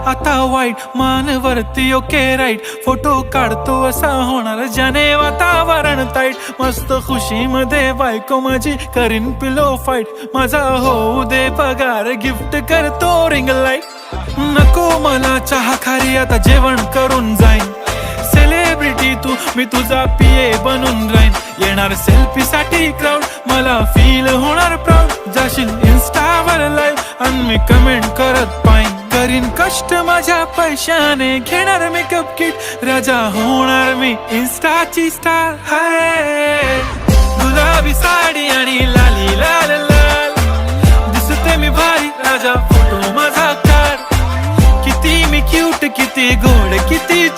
आता वाईट मानवरती okay right photo काढतो असा होणार ज्याने वातावरण ताईट मस्त खुशी मध्ये बायको माझी करीन पिलो फाईट माझा होऊ दे पगार गिफ्ट करतो रिंग लाईट नको मला चहा खारी आता जेवण करून जाईन सेलिब्रिटी तू मी तुझा पिये बनून राहीन येणार सेल्फी साठी क्राऊड मला फील होणार प्राऊड जाशील इन्स्टावर लाईव्ह आणि मी कमेंट करत पाईन करीन कष्ट माझ्या पैशाने घेणार मेकअप किट राजा होणार मी इन्स्टाची स्टार हाय गुलाबी साडी आणि लाली लाल लाल दिसते मी भारी राजा फोटो माझा काढ किती मी क्यूट किती गोड किती